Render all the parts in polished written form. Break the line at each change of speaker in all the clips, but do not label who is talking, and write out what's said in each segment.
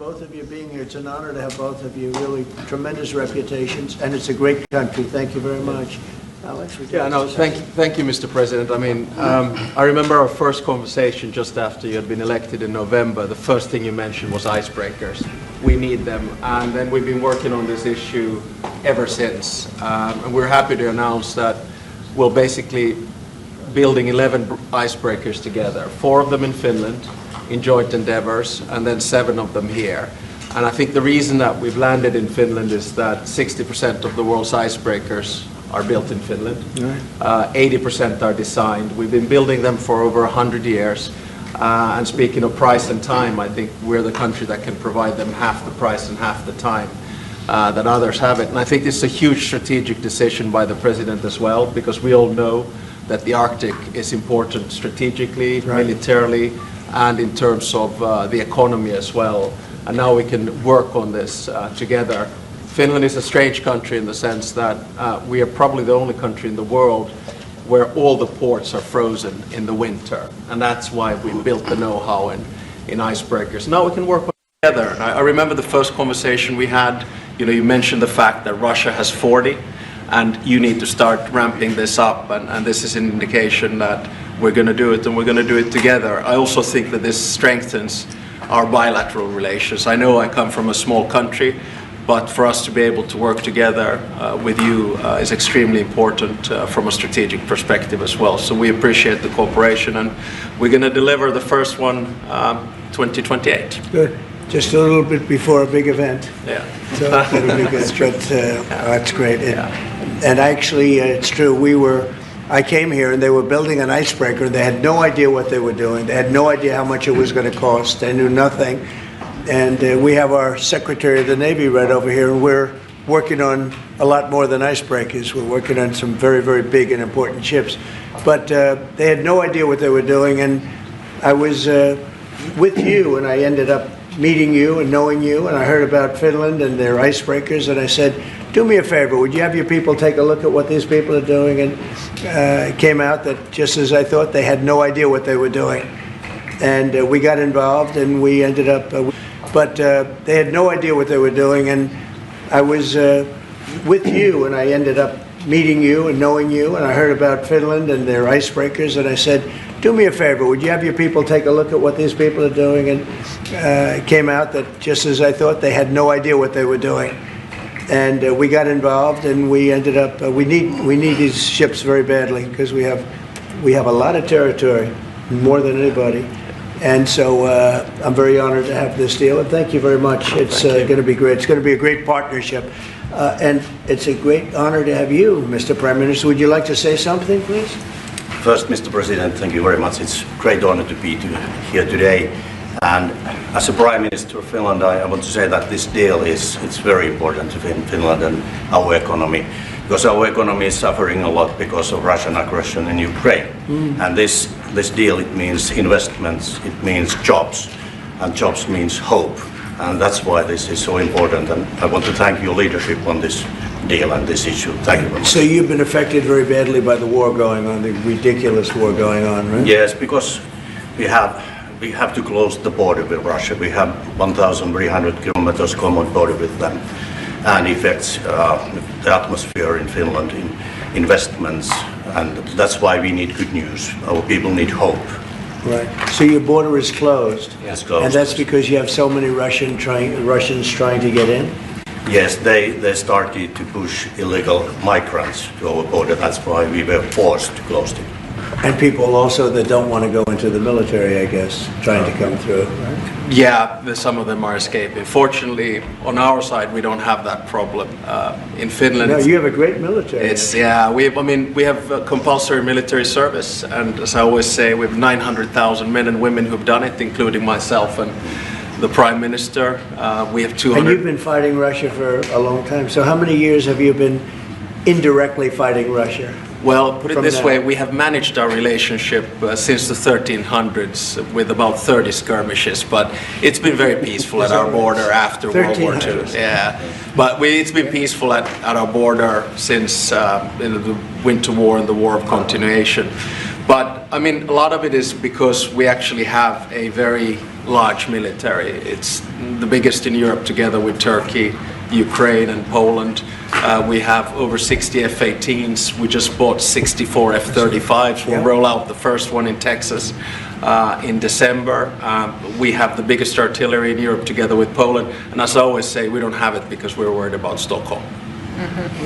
both of you being here. It's an honor to have both of you. Really tremendous reputations, and it's a great country. Thank you very much. Alex,
thank you, Mr. President. I mean, I remember our first conversation just after you had been elected in November. The first thing you mentioned was icebreakers. We need them, and then we've been working on this issue ever since. And we're happy to announce that we're basically building 11 icebreakers together, 4 of them in Finland, in joint endeavors, and then 7 of them here. And I think the reason that we've landed in Finland is that 60% of the world's icebreakers are built in Finland. 80% are designed. We've been building them for over 100 years. And speaking of price and time, I think we're the country that can provide them half the price and half the time that others have it. And I think this is a huge strategic decision by the President as well, because we all know that the Arctic is important strategically, militarily, and in terms of the economy as well. And now we can work on this together. Finland is a strange country in the sense that we are probably the only country in the world where all the ports are frozen in the winter. And that's why we built the know-how in icebreakers. Now we can work together. And I remember the first conversation we had, you mentioned the fact that Russia has 40, and you need to start ramping this up. And this is an indication that we're going to do it, and we're going to do it together. I also think that this strengthens our bilateral relations. I know I come from a small country, but for us to be able to work together with you is extremely important from a strategic perspective as well. So we appreciate the cooperation, and we're going to deliver the first one 2028.
Good. Just a little bit before a big event.
Yeah.
So that'll be good. But that's great. And actually, it's true. I came here and they were building an icebreaker. They had no idea what they were doing. They had no idea how much it was going to cost. They knew nothing. And we have our Secretary of the Navy right over here, and we're working on a lot more than icebreakers. We're working on some very, very big and important ships. But they had no idea what they were doing. And I was with you, and I ended up meeting you and knowing you, and I heard about Finland and their icebreakers, and I said, do me a favor, would you have your people take a look at what these people are doing? And it came out that, just as I thought, they had no idea what they were doing. And we got involved, and we ended up, but they had no idea what they were doing. And I was with you, and I ended up meeting you and knowing you, and I heard about Finland and their icebreakers, and I said, do me a favor, would you have your people take a look at what these people are doing? And it came out that, just as I thought, they had no idea what they were doing. And we got involved, and we ended up, we need these ships very badly, because we have a lot of territory, more than anybody. And so I'm very honored to have this deal, and thank you very much. It's going to be great. It's going to be a great partnership. And it's a great honor to have you, Mr. Prime Minister. Would you like to say something, please?
First, Mr. President, thank you very much. It's a great honor to be here today. And as a Prime Minister of Finland, I want to say that this deal it's very important to Finland and our economy, because our economy is suffering a lot because of Russian aggression in Ukraine. And this deal, it means investments, it means jobs, and jobs means hope. And that's why this is so important. And I want to thank your leadership on this deal and this issue. Thank you very much.
So you've been affected very badly by the war going on, the ridiculous war going on, right?
Yes, because we have to close the border with Russia. We have 1,300 kilometers common border with them, and affects the atmosphere in Finland, in investments, and that's why we need good news. Our people need hope.
Right. So your border is closed.
Yes, closed.
And that's because you have so many Russians trying to get in?
Yes, they started to push illegal migrants to our border. That's why we were forced to close it.
And people also that don't want to go into the military, I guess, trying to come through, right?
Yeah, some of them are escaping. Fortunately, on our side, we don't have that problem. In Finland,
no, you have a great military.
We have compulsory military service, and as I always say, we have 900,000 men and women who've done it, including myself and the Prime Minister. We have 200.
And you've been fighting Russia for a long time. So how many years have you been indirectly fighting Russia?
Well, put it this way, we have managed our relationship since the 1300s with about 30 skirmishes, but it's been very peaceful at our border after World War II. Yeah, but it's been peaceful at our border since the Winter War and the War of Continuation. But I mean, a lot of it is because we actually have a very large military. It's the biggest in Europe together with Turkey, Ukraine and Poland. We have over 60 F-18s. We just bought 64 F-35s. We'll roll out the first one in Texas in December. We have the biggest artillery in Europe together with Poland. And as I always say, we don't have it because we're worried about Stockholm.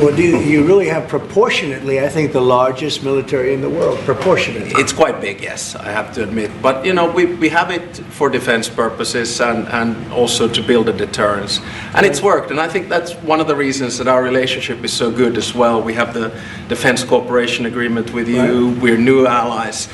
Well, you really have proportionately, I think, the largest military in the world, proportionately.
It's quite big, yes, I have to admit. But, you know, we have it for defense purposes and also to build a deterrence. And it's worked, and I think that's one of the reasons that our relationship is so good as well. We have the Defense Cooperation Agreement with you. Right. We're new allies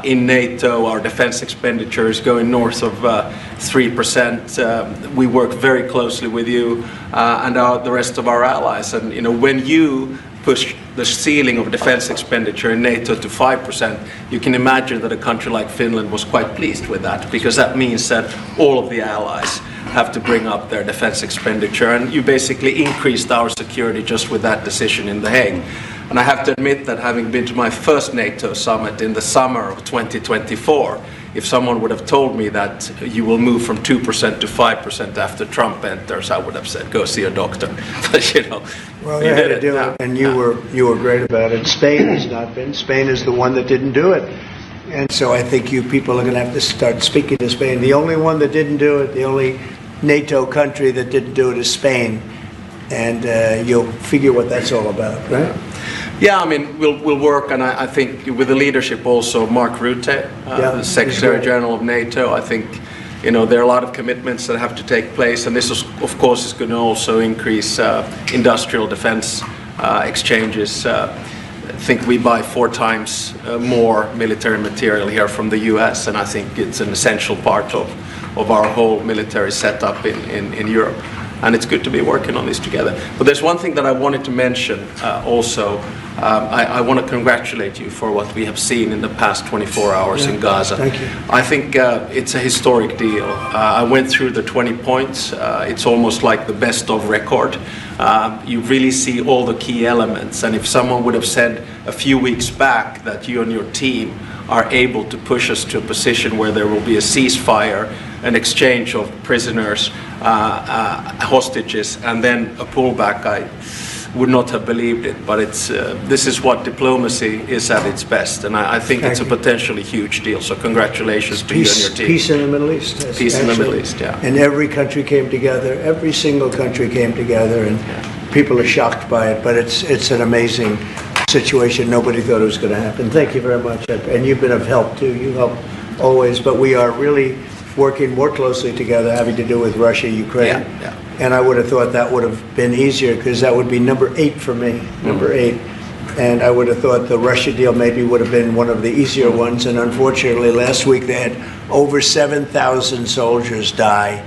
in NATO. Our defense expenditure is going north of 3%. We work very closely with you and the rest of our allies. And, you know, when you push the ceiling of defense expenditure in NATO to 5%, you can imagine that a country like Finland was quite pleased with that, because that means that all of the allies have to bring up their defense expenditure, and you basically increased our security just with that decision in The Hague. And I have to admit that, having been to my first NATO summit in the summer of 2024, if someone would have told me that you will move from 2% to 5% after Trump enters, I would have said, go see a doctor. But, you know,
well, you had to do it, and you were great about it. Spain has not been. Spain is the one that didn't do it. And so I think you people are going to have to start speaking to Spain. The only one that didn't do it, the only NATO country that didn't do it is Spain. And you'll figure what that's all about, right?
Yeah, I mean, we'll work, and I think with the leadership also, Mark Rutte, the Secretary General of NATO, I think, you know, there are a lot of commitments that have to take place, and this, of course, is going to also increase industrial defense exchanges. I think we buy 4 times more military material here from the US, and I think it's an essential part of our whole military setup in Europe. And it's good to be working on this together. But there's one thing that I wanted to mention also. I want to congratulate you for what we have seen in the past 24 hours in Gaza.
Thank you.
I think it's a historic deal. I went through the 20 points. It's almost like the best of record. You really see all the key elements. And if someone would have said a few weeks back that you and your team are able to push us to a position where there will be a ceasefire, an exchange of prisoners, hostages, and then a pullback, I would not have believed it. But this is what diplomacy is at its best, and I think it's a potentially huge deal. So congratulations to you and your team.
Peace in the Middle East.
Peace in the Middle East, yeah.
And every country came together. Every single country came together, and people are shocked by it. But it's an amazing situation. Nobody thought it was going to happen. Thank you very much, and you've been of help too. You help always, but we are really working more closely together, having to do with Russia, Ukraine. And I would have thought that would have been easier, because that would be number 8 for me, number 8. And I would have thought the Russia deal maybe would have been one of the easier ones. And unfortunately, last week they had over 7,000 soldiers die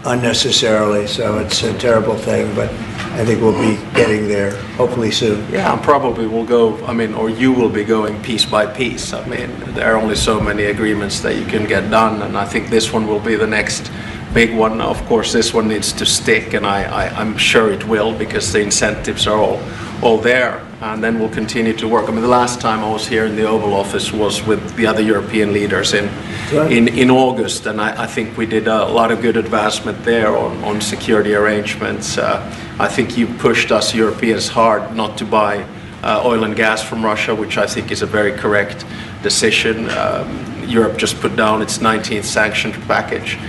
unnecessarily. So it's a terrible thing, but I think we'll be getting there hopefully soon.
Yeah, and probably we'll go, I mean, or you will be going piece by piece. I mean, there are only so many agreements that you can get done, and I think this one will be the next big one. Now, of course, this one needs to stick, and I'm sure it will, because the incentives are all there, and then we'll continue to work. I mean, the last time I was here in the Oval Office was with the other European leaders in August, and I think we did a lot of good advancement there on security arrangements. I think you pushed us Europeans hard not to buy oil and gas from Russia, which I think is a very correct decision. Europe just put down its 19th sanctions package.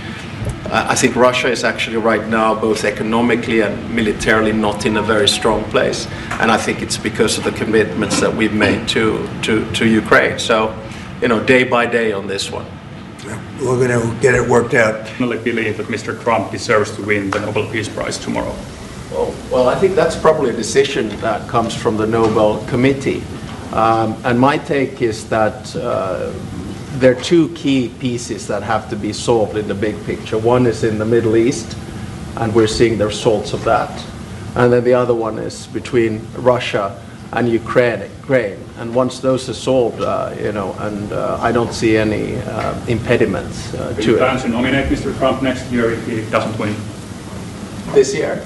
I think Russia is actually right now, both economically and militarily, not in a very strong place, and I think it's because of the commitments that we've made to Ukraine. So, you know, day by day on this one.
We're going to get it worked out.
I personally believe that Mr. Trump deserves to win the Nobel Peace Prize tomorrow.
Well, I think that's probably a decision that comes from the Nobel Committee, and my take is that there are 2 key pieces that have to be solved in the big picture. One is in the Middle East, and we're seeing the results of that. And then the other one is between Russia and Ukraine. And once those are solved, you know, and I don't see any impediments to it.
Do you plan to nominate Mr. Trump next year if he doesn't win?
This year?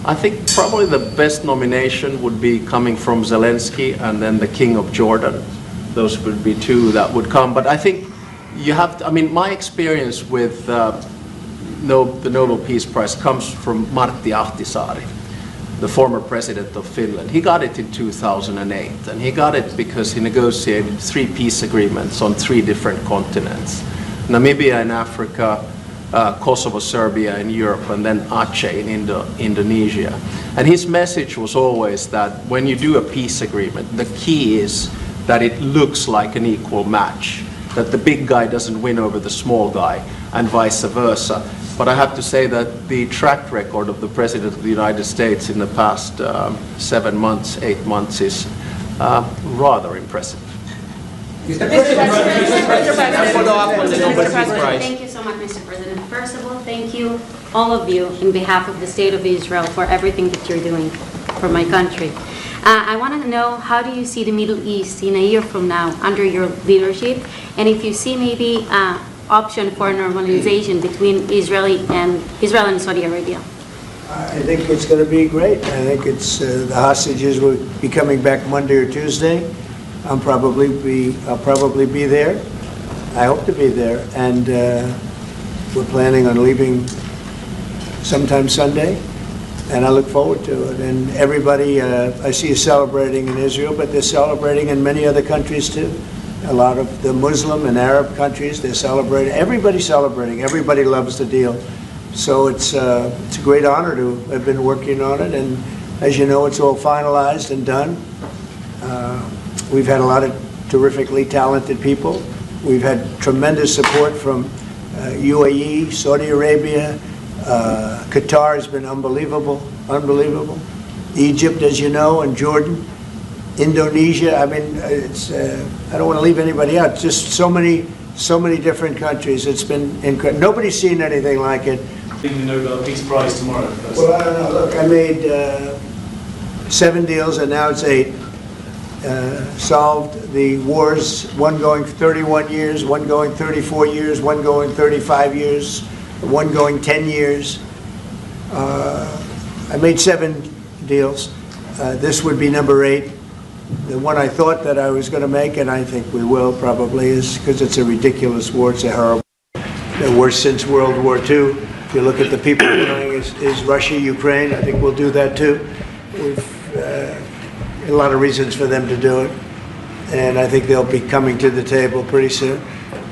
I think probably the best nomination would be coming from Zelensky and then the King of Jordan. Those would be 2 that would come. But I think you have to, I mean, my experience with the Nobel Peace Prize comes from Martti Ahtisaari, the former president of Finland. He got it in 2008, and he got it because he negotiated 3 peace agreements on 3 different continents. Namibia in Africa, Kosovo, Serbia in Europe, and then Aceh in Indonesia. And his message was always that when you do a peace agreement, the key is that it looks like an equal match, that the big guy doesn't win over the small guy, and vice versa. But I have to say that the track record of the President of the United States in the past 7 months, 8 months is rather impressive.
Mr. President,
Follow up on the Nobel Peace Prize.
thank you so much, Mr. President. First of all, thank you, all of you, in behalf of the State of Israel, for everything that you're doing for my country. I want to know, how do you see the Middle East in a year from now under your leadership? And if you see maybe option for normalization between Israel and Saudi Arabia?
I think it's going to be great. I think it's the hostages will be coming back Monday or Tuesday. I'll probably be there. I hope to be there, and we're planning on leaving sometime Sunday, and I look forward to it. And everybody I see is celebrating in Israel, but they're celebrating in many other countries too. A lot of the Muslim and Arab countries, they're celebrating. Everybody's celebrating. Everybody loves the deal. So it's a great honor to have been working on it, and as you know, it's all finalized and done. We've had a lot of terrifically talented people. We've had tremendous support from UAE, Saudi Arabia, Qatar has been unbelievable. Egypt, as you know, and Jordan, Indonesia. I mean, it's I don't want to leave anybody out. Just so many different countries. It's been incredible. Nobody's seen anything like it.
The Nobel Peace Prize tomorrow.
Well, I don't know. Look, I made 7 deals, and now it's 8. Solved the wars, one going 31 years, one going 34 years, one going 35 years, one going 10 years. I made 7 deals. This would be number 8. The one I thought that I was going to make, and I think we will probably, is because it's a ridiculous war. It's a horrible, the worst since World War II. If you look at the people playing, is Russia, Ukraine. I think we'll do that too. We've a lot of reasons for them to do it, and I think they'll be coming to the table pretty soon.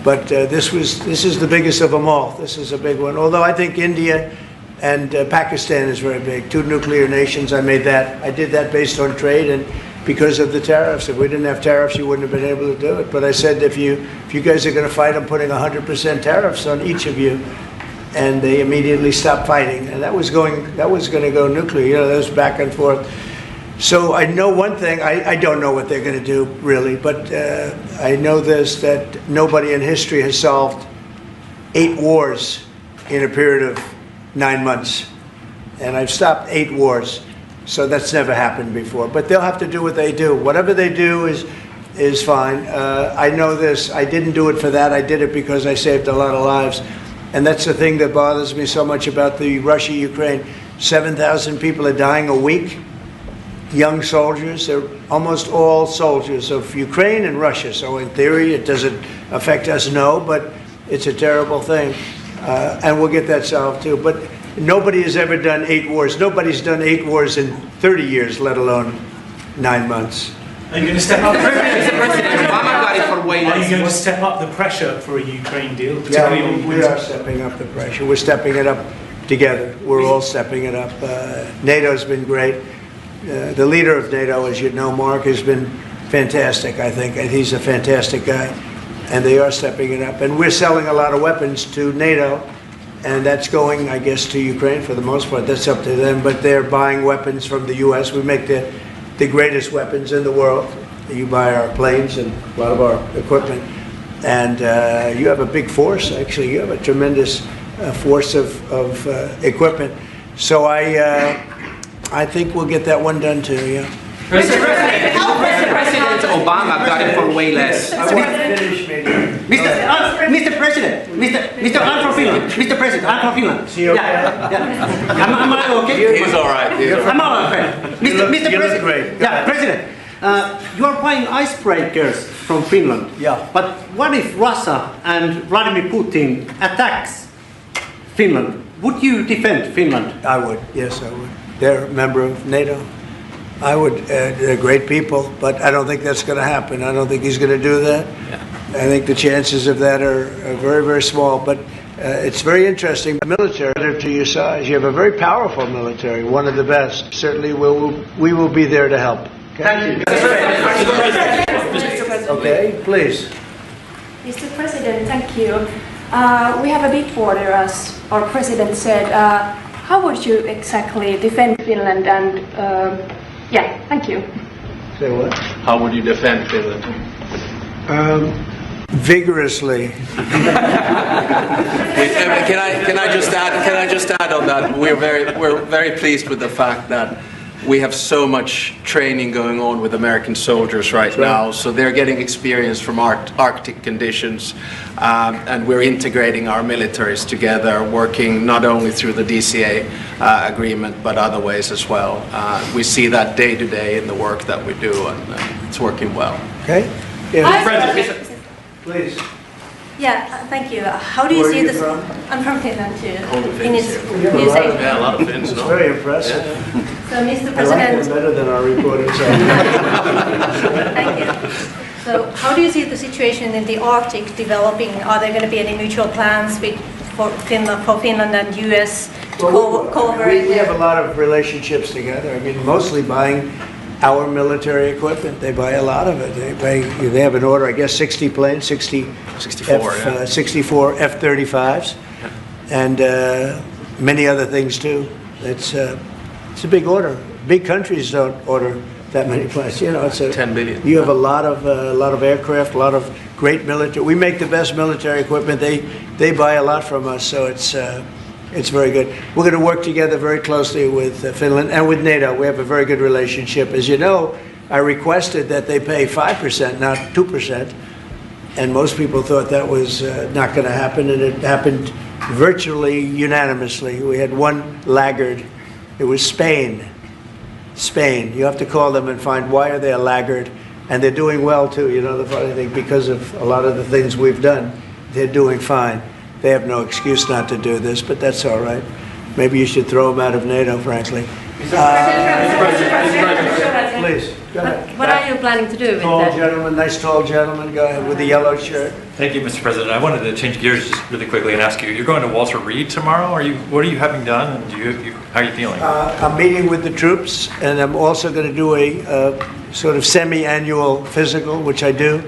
But this is the biggest of them all. This is a big one. Although I think India and Pakistan is very big. 2 nuclear nations. I made that. I did that based on trade and because of the tariffs. If we didn't have tariffs, you wouldn't have been able to do it. But I said, if you guys are going to fight, I'm putting 100% tariffs on each of you. And they immediately stopped fighting, and that was going to go nuclear. You know, that was back and forth. So I know one thing. I don't know what they're going to do really, but I know this: that nobody in history has solved 8 wars in a period of 9 months, and I've stopped 8 wars. So that's never happened before. But they'll have to do what they do. Whatever they do is fine. I know this. I didn't do it for that. I did it because I saved a lot of lives. And that's the thing that bothers me so much about the Russia-Ukraine. 7,000 people are dying a week. Young soldiers. They're almost all soldiers of Ukraine and Russia. So in theory, it doesn't affect us, no, but it's a terrible thing. And we'll get that solved too. But nobody has ever done 8 wars. Nobody's done 8 wars in 30 years, let alone 9 months.
Are you going to step up?
Obama got it for way
Are you
less.
going to step up the pressure for a Ukraine deal?
Yeah,
particularly on
we are stepping up the pressure. We're stepping it up together. We're all stepping it up. NATO's been great. The leader of NATO, as you know, Mark, has been fantastic, I think. And he's a fantastic guy. And they are stepping it up. And we're selling a lot of weapons to NATO. And that's going, I guess, to Ukraine for the most part. That's up to them. But they're buying weapons from the U.S. We make the greatest weapons in the world. You buy our planes and a lot of our equipment. And you have a big force, actually. You have a tremendous force of equipment. So I think we'll get that one done too, yeah.
President Obama got it for way less.
I want to finish, maybe.
Mr. President, Mr. I'm from Finland. Mr. President, I'm from Finland.
Is he okay?
Yeah. Am I okay?
He's all right.
I'm all right.
You look
President.
great.
Yeah, President. You are buying icebreakers from Finland.
Yeah.
But what if Russia and Vladimir Putin attacks Finland? Would you defend Finland?
I would, yes, I would. They're a member of NATO. I would. They're great people, but I don't think that's going to happen. I don't think he's going to do that. I think the chances of that are very, very small. But it's very interesting. Military, to your size, you have a very powerful military, one of the best. Certainly, we will be there to help. Okay?
Thank you.
Okay, please.
Mr. President, thank you. We have a big border, as our president said. How would you exactly defend Finland? And thank you.
Say what?
How would you defend Finland?
Vigorously.
Can I just add on that? We're very pleased with the fact that we have so much training going on with American soldiers right now, so they're getting experience from Arctic conditions, and we're integrating our militaries together, working not only through the DCA agreement, but other ways as well. We see that day to day in the work that we do, and it's working well.
Okay? Yeah. Please.
Yeah, thank you. How do you
Where
see
are you
this?
from?
I'm from Finland too.
Finnish
Finnish News Agency.
Yeah, a lot of Finns,
It's
no?
very impressive.
So, Mr.
I like them
President,
better than our reporters.
thank you. So, how do you see the situation in the Arctic developing? Are there going to be any mutual plans for Finland and US to cooperate?
We have a lot of relationships together. I mean, mostly buying our military equipment. They buy a lot of it. They have an order, I guess, 60 planes, 64 F-35s, and many other things too. It's a big order. Big countries don't order that many planes. You know, it's
10 billion.
You have a lot of aircraft, a lot of great military. We make the best military equipment. They buy a lot from us, so it's very good. We're going to work together very closely with Finland and with NATO. We have a very good relationship. As you know, I requested that they pay 5%, not 2%, and most people thought that was not going to happen, and it happened virtually unanimously. We had one laggard. It was Spain. Spain. You have to call them and find why are they a laggard, and they're doing well too. You know, the funny thing, because of a lot of the things we've done, they're doing fine. They have no excuse not to do this, but that's all right. Maybe you should throw them out of NATO, frankly. Please, go ahead.
What are you planning to do with
Tall
that?
gentleman, nice tall gentleman, go ahead with the yellow shirt.
Thank you, Mr. President. I wanted to change gears just really quickly and ask you, you're going to Walter Reed tomorrow? What are you having done, and how are you feeling?
I'm meeting with the troops, and I'm also going to do a sort of semi-annual physical, which I do,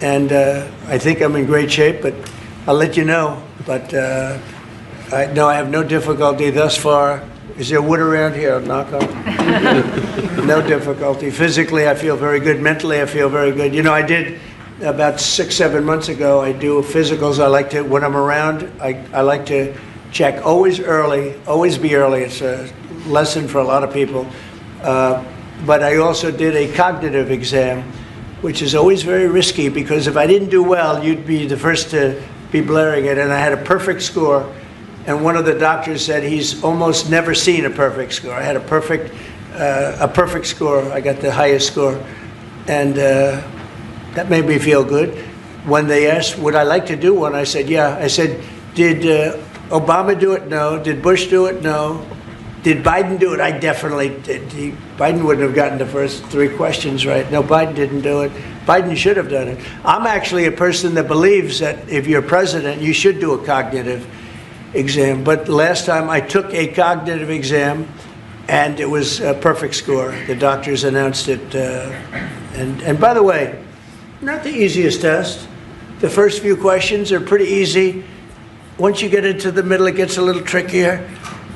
and I think I'm in great shape, but I'll let you know. But I have no difficulty thus far. Is there wood around here? I'll knock on. No difficulty. Physically, I feel very good. Mentally, I feel very good. You know, I did about 6-7 months ago. I do physicals. I like to, when I'm around, I like to check always early. Always be early. It's a lesson for a lot of people. But I also did a cognitive exam, which is always very risky because if I didn't do well, you'd be the first to be blaring it. And I had a perfect score. And one of the doctors said he's almost never seen a perfect score. I had a perfect score. I got the highest score, and that made me feel good. When they asked, would I like to do one, I said, yeah. I said, did Obama do it? No. Did Bush do it? No. Did Biden do it? I definitely did. Biden wouldn't have gotten the first 3 questions right. No, Biden didn't do it. Biden should have done it. I'm actually a person that believes that if you're president, you should do a cognitive exam. But last time I took a cognitive exam, and it was a perfect score. The doctors announced it. And by the way, not the easiest test. The first few questions are pretty easy. Once you get into the middle, it gets a little trickier.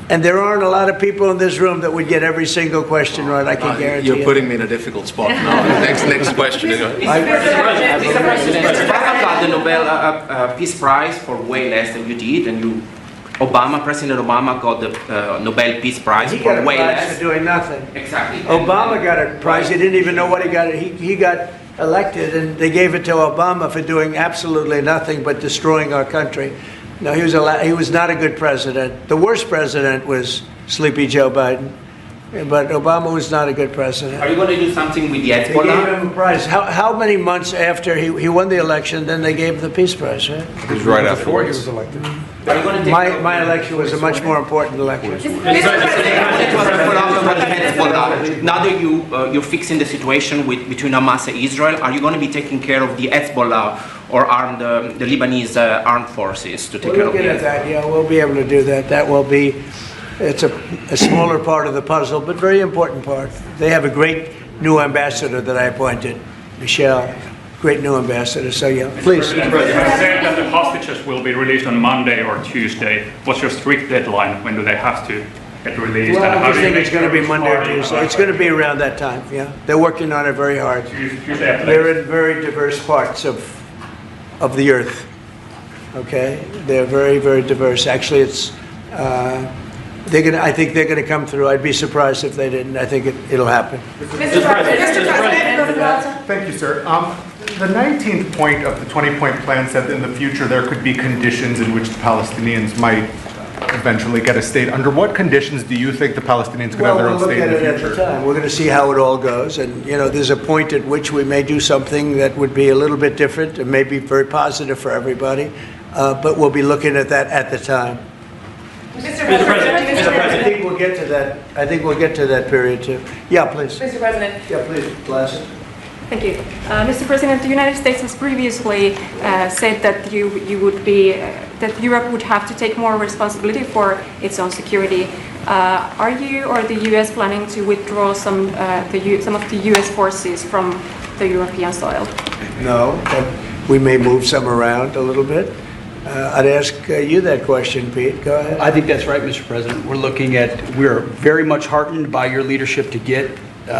And there aren't a lot of people in this room that would get every single question right, I can guarantee you.
You're putting me in a difficult spot now. Next question.
Mr. President, Trump got the Nobel Peace Prize for way less than you did, and President Obama got the Nobel Peace Prize
He
for
got a
way
prize
less.
for doing nothing.
Exactly.
Obama got a prize. He didn't even know what he got. He got elected, and they gave it to Obama for doing absolutely nothing but destroying our country. No, he was not a good president. The worst president was Sleepy Joe Biden. but Obama was not a good president.
Are you going to do something with the
They gave
Hezbollah?
him a prize. How many months after he won the election, then they gave him the Peace Prize, right?
It was right after he was elected.
Are you going to take
My election was a much more important election.
Now that you're fixing the situation between Hamas and Israel, are you going to be taking care of the Hezbollah or the Lebanese armed forces to take
We're
care of
looking at that, yeah, we'll be able to do that. That will be, it's a smaller part of the puzzle, but very important part. They have a great new ambassador that I appointed, Michelle, great new ambassador, so yeah, please.
You said that the hostages will be released on Monday or Tuesday. What's your strict deadline? When do they have to get released?
Well,
And how
I
do you
think
make
it's going to be
sure
Monday or
party-
Tuesday. It's going to be around that time, yeah. They're working on it very hard.
Tuesday at
They're
latest.
in very diverse parts of the earth, okay? They're very, very diverse. Actually, it's, I think they're going to come through. I'd be surprised if they didn't. I think it'll happen.
Mr. President.
Thank you, sir. The 19th point of the 20-point plan said that in the future there could be conditions in which the Palestinians might eventually get a state. Under what conditions do you think the Palestinians could have their own
We'll look
state
at
in the
it at the
future?
time. We're going to see how it all goes. And, you know, there's a point at which we may do something that would be a little bit different and may be very positive for everybody. But we'll be looking at that at the time.
Mr. President.
I think we'll get to that. I think we'll get to that period too. Yeah, please.
Mr. President.
Yeah, please, Glass.
Thank you. Mr. President, the United States has previously said that you would be that Europe would have to take more responsibility for its own security. Are you or the U.S. planning to withdraw some of the U.S. forces from the European soil?
No, but we may move some around a little bit. I'd ask you that question, Pete. Go ahead.
I think that's right, Mr. President. We're very much heartened by your leadership to get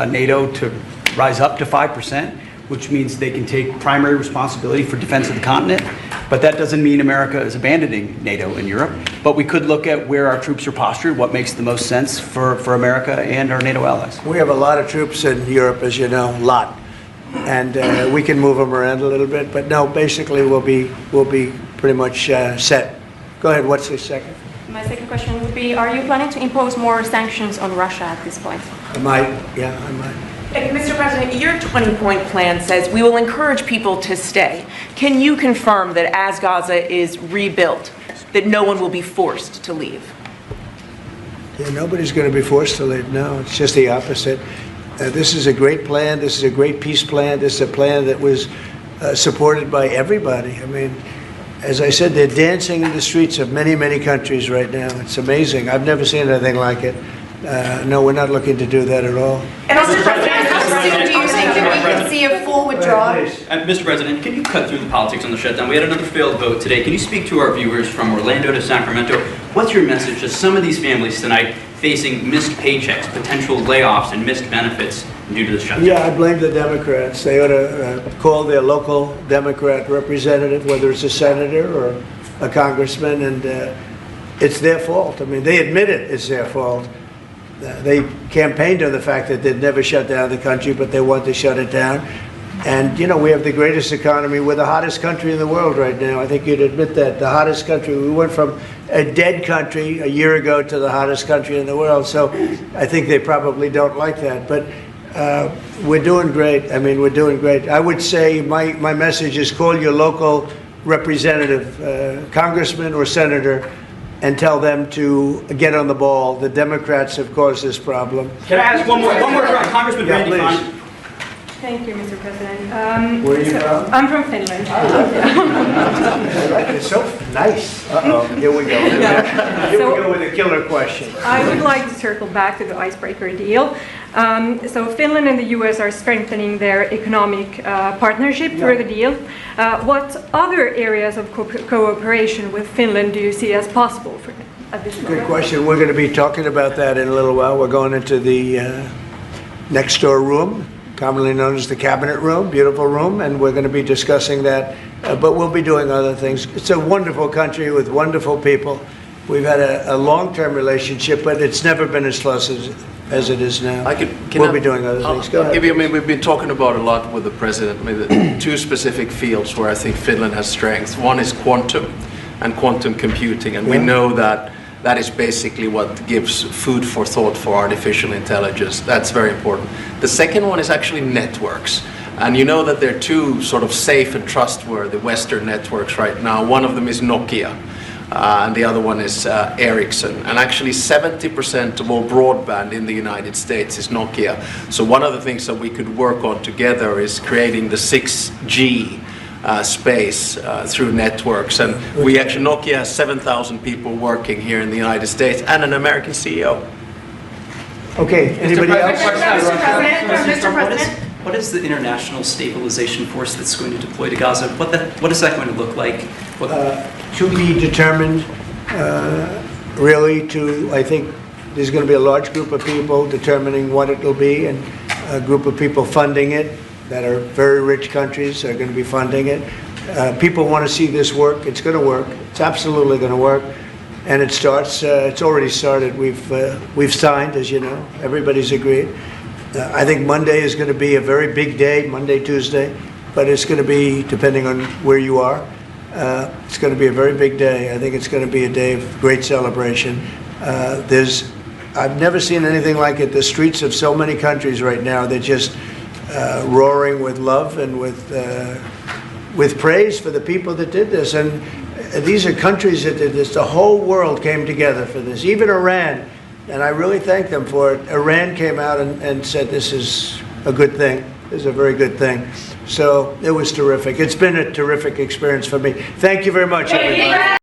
NATO to rise up to 5%, which means they can take primary responsibility for defense of the continent. But that doesn't mean America is abandoning NATO in Europe. But we could look at where our troops are postured, what makes the most sense for America and our NATO allies.
We have a lot of troops in Europe, as you know, a lot. And we can move them around a little bit. But no, basically we'll be pretty much set. Go ahead, what's the second?
My second question would be, are you planning to impose more sanctions on Russia at this point?
I might, yeah, I might.
Mr. President, your 20-point plan says we will encourage people to stay. Can you confirm that as Gaza is rebuilt, that no one will be forced to leave?
Yeah, nobody's going to be forced to leave. No, it's just the opposite. This is a great plan. This is a great peace plan. This is a plan that was supported by everybody. I mean, as I said, they're dancing in the streets of many, many countries right now. It's amazing. I've never seen anything like it. No, we're not looking to do that at all.
And also, how soon do you think that we can see a full withdrawal?
Mr. President, can you cut through the politics on the shutdown? We had another failed vote today. Can you speak to our viewers from Orlando to Sacramento? What's your message to some of these families tonight facing missed paychecks, potential layoffs, and missed benefits due to the shutdown?
Yeah, I blame the Democrats. They ought to call their local Democrat representative, whether it's a senator or a congressman, and it's their fault. I mean, they admit it's their fault. They campaigned on the fact that they'd never shut down the country, but they want to shut it down. And, you know, we have the greatest economy. We're the hottest country in the world right now. I think you'd admit that. The hottest country. We went from a dead country a year ago to the hottest country in the world. So I think they probably don't like that. But we're doing great. I mean, we're doing great. I would say my message is call your local representative, congressman or senator, and tell them to get on the ball. The Democrats have caused this problem.
Can I ask one more Congressman
Yeah,
Randy
please.
Fine?
Thank you, Mr. President.
Where are you from?
I'm from Finland.
It's so nice. Uh-oh, here we go. Here we go with a killer question.
I would like to circle back to the icebreaker deal. So Finland and the US are strengthening their economic partnership through the deal. What other areas of cooperation with Finland do you see as possible at this moment?
Good question. We're going to be talking about that in a little while. We're going into the next door room, commonly known as the cabinet room, beautiful room, and we're going to be discussing that. But we'll be doing other things. It's a wonderful country with wonderful people. We've had a long-term relationship, but it's never been as close as it is now. We'll be doing other things. Go ahead.
I mean, we've been talking about a lot with the president. I mean, the two specific fields where I think Finland has strengths. One is quantum and quantum computing, and we know that that is basically what gives food for thought for artificial intelligence. That's very important. The second one is actually networks. And you know that there are two sort of safe and trustworthy Western networks right now. One of them is Nokia, and the other one is Ericsson. And actually 70% of all broadband in the United States is Nokia. So one of the things that we could work on together is creating the 6G space through networks. And we actually, Nokia has 7,000 people working here in the United States and an American CEO.
Okay, anybody else?
Mr. President? What is the international stabilization force that's going to deploy to Gaza? What is that going to look like?
To be determined, really I think there's going to be a large group of people determining what it will be, and a group of people funding it that are very rich countries are going to be funding it. People want to see this work. It's going to work. It's absolutely going to work. And it starts, it's already started. We've signed, as you know. Everybody's agreed. I think Monday is going to be a very big day, Monday, Tuesday, but it's going to be, depending on where you are, it's going to be a very big day. I think it's going to be a day of great celebration. I've never seen anything like it. The streets of so many countries right now, they're just roaring with love and with praise for the people that did this. And these are countries that did this. The whole world came together for this, even Iran. And I really thank them for it. Iran came out and said this is a good thing. This is a very good thing. So it was terrific. It's been a terrific experience for me. Thank you very much, everybody.